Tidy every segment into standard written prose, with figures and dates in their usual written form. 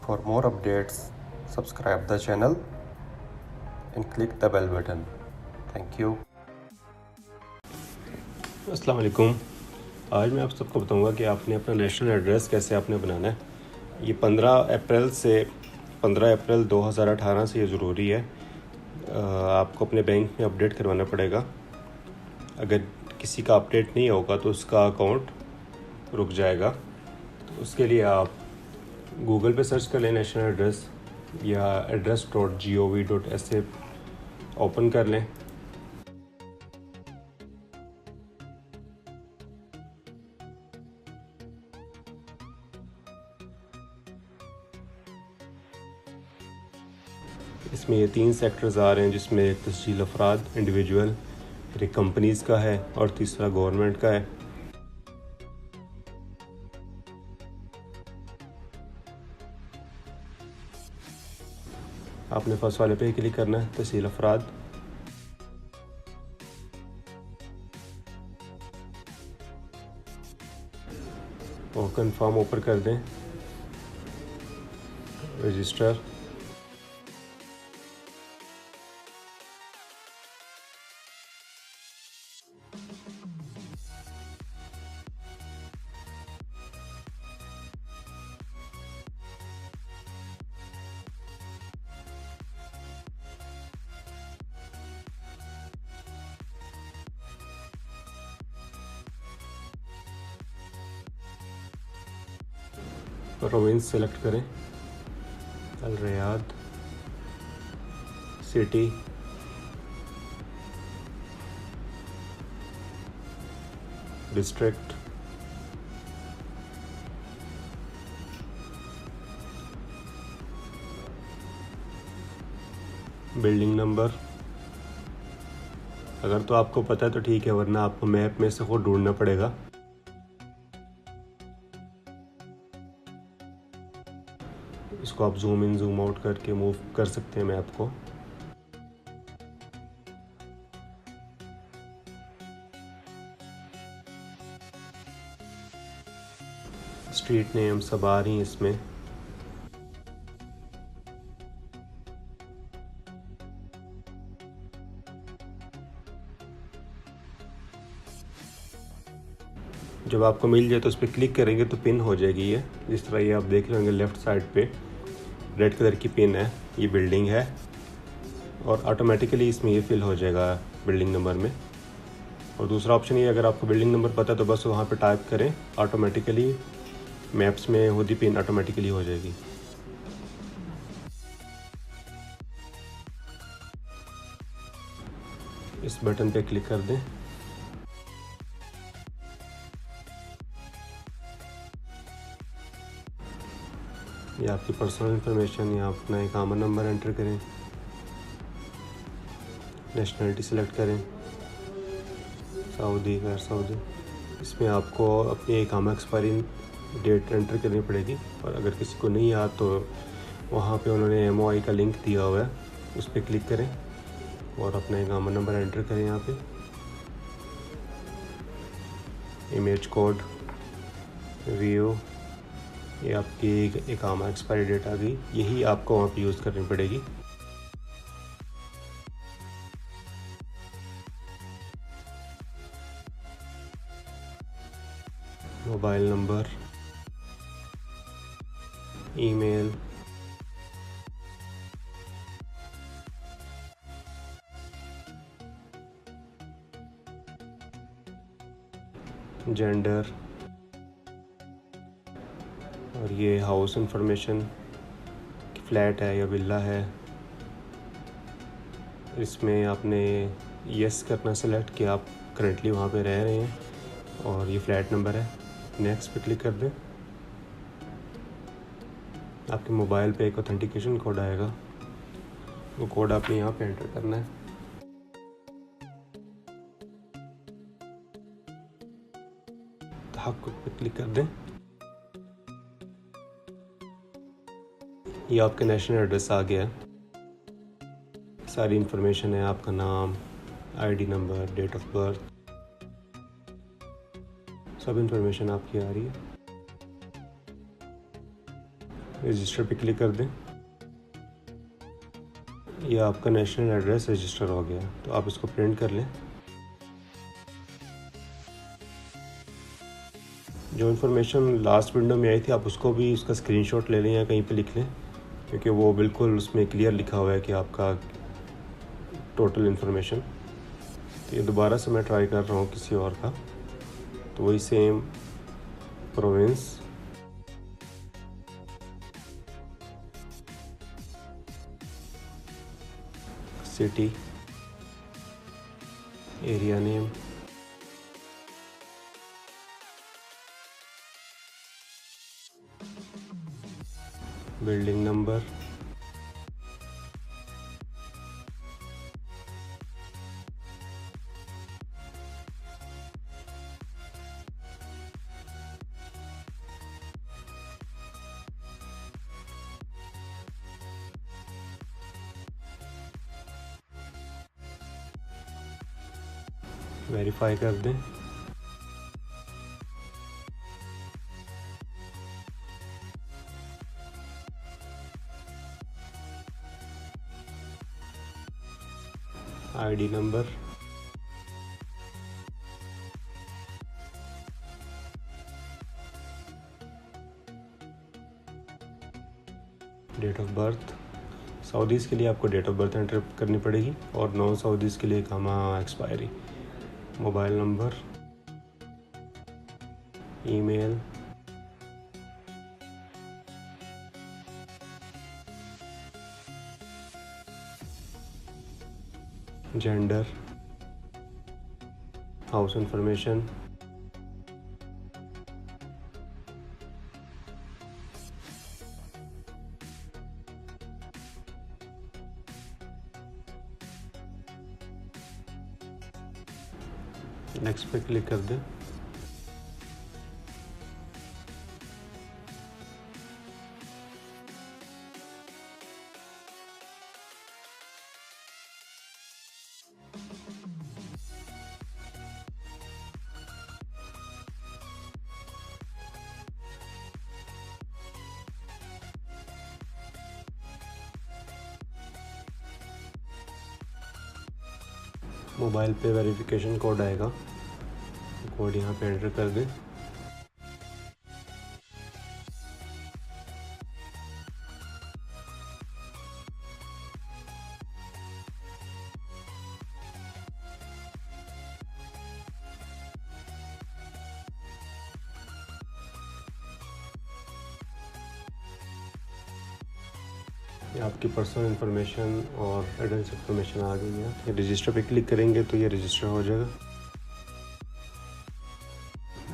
For more updates, subscribe the channel and click the bell button. Thank you. अस्सलाम वालेकुम। आज मैं आप सबको बताऊंगा कि आपने अपना नेशनल एड्रेस कैसे आपने बनाना है। ये 15 अप्रैल 2018 से ये ज़रूरी है। आपको अपने बैंक में अपडेट करवाना पड़ेगा। अगर किसी का अपडेट नहीं होगा तो उसका अकाउंट रुक जाएगा। तो उसके लिए आप गूगल पे सर्च कर लें नेशनल एड्रेस या address.gov.sa ओपन कर लें। इसमें ये 3 सेक्टर्स आ रहे हैं, जिसमें एक तस्जील अफराद इंडिविजुअल, फिर एक कंपनीज़ का है और तीसरा गवर्नमेंट का है। आपने फर्स्ट वाले पे क्लिक करना है, तहसील अफराद। और कंफर्म ऊपर कर दें, रजिस्टर। प्रोविंस सेलेक्ट करें, Al Riyadh, city, district, building number. अगर तो आपको पता है तो ठीक है, वरना आपको मैप में से खुद ढूंढना पड़ेगा। इसको आप जूम इन जूम आउट करके मूव कर सकते हैं मैप को। स्ट्रीट नेम सब आ रही हैं इसमें। जब आपको मिल जाए तो उस पर क्लिक करेंगे तो पिन हो जाएगी ये। जिस तरह ये आप देख रहे होंगे लेफ़्ट साइड पे रेड कलर की पिन है, ये बिल्डिंग है और ऑटोमेटिकली इसमें ये फिल हो जाएगा बिल्डिंग नंबर में। और दूसरा ऑप्शन ये, अगर आपको बिल्डिंग नंबर पता है तो बस वहाँ पे टाइप करें, ऑटोमेटिकली मैप्स में खुद ही पिन ऑटोमेटिकली हो जाएगी। इस बटन पे क्लिक कर दें। ये आपकी पर्सनल इंफॉर्मेशन, या अपना इकामा नंबर एंटर करें, नेशनलिटी सेलेक्ट करें, सऊदी गैर सऊदी। इसमें आपको अपनी इकामा एक्सपायरी डेट एंटर करनी पड़ेगी। और अगर किसी को नहीं याद तो वहाँ पे उन्होंने MOI का लिंक दिया हुआ है, उस पर क्लिक करें और अपना इकामा नंबर एंटर करें। यहाँ पे इमेज कोड, व्यू, ये आपकी इकामा एक्सपायरी डेट आ गई। यही आपको वहाँ पे यूज़ करनी पड़ेगी। मोबाइल नंबर, ईमेल, जेंडर, और ये हाउस इंफॉर्मेशन, फ्लैट है या विला है। इसमें आपने यस करना सेलेक्ट कि आप करेंटली वहाँ पे रह रहे हैं और ये फ्लैट नंबर है। नेक्स्ट पे क्लिक कर दें। आपके मोबाइल पे एक ऑथेंटिकेशन कोड आएगा, वो कोड आपने यहाँ पे एंटर करना है। तहक्कुक पे क्लिक कर दें। ये आपका नेशनल एड्रेस आ गया है। सारी इंफॉर्मेशन है, आपका नाम, ID number, date of birth, सब इंफॉर्मेशन आपकी आ रही है। रजिस्टर पे क्लिक कर दें। ये आपका नेशनल एड्रेस रजिस्टर हो गया, तो आप इसको प्रिंट कर लें। जो इन्फॉर्मेशन लास्ट विंडो में आई थी आप उसको भी उसका स्क्रीनशॉट ले लें या कहीं पे लिख लें, क्योंकि वो बिल्कुल उसमें क्लियर लिखा हुआ है कि आपका टोटल इन्फॉर्मेशन। तो ये दोबारा से मैं ट्राई कर रहा हूँ किसी और का, तो वही same province, city, area name, building number, verify कर दें। ID number, date of birth. Saudis के लिए आपको डेट ऑफ बर्थ एंटर करनी पड़ेगी और नॉन सऊदीज़ के लिए इकामा expiry. Mobile number, email, gender, house information, next पे क्लिक कर दें। मोबाइल पे वेरिफिकेशन कोड आएगा, कोड यहाँ पे एंटर कर दें। ये आपकी पर्सनल इन्फॉर्मेशन और एड्रेस इन्फॉर्मेशन आ गई है। ये रजिस्टर पे क्लिक करेंगे तो ये रजिस्टर हो जाएगा।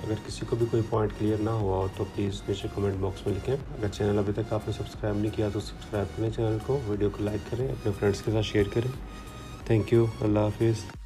अगर किसी को भी कोई पॉइंट क्लियर ना हुआ हो तो प्लीज़ नीचे कमेंट बॉक्स में लिखें। अगर चैनल अभी तक आपने सब्सक्राइब नहीं किया तो सब्सक्राइब करें चैनल को, वीडियो को लाइक करें, अपने फ्रेंड्स के साथ शेयर करें। थैंक यू, अल्लाह हाफिज़।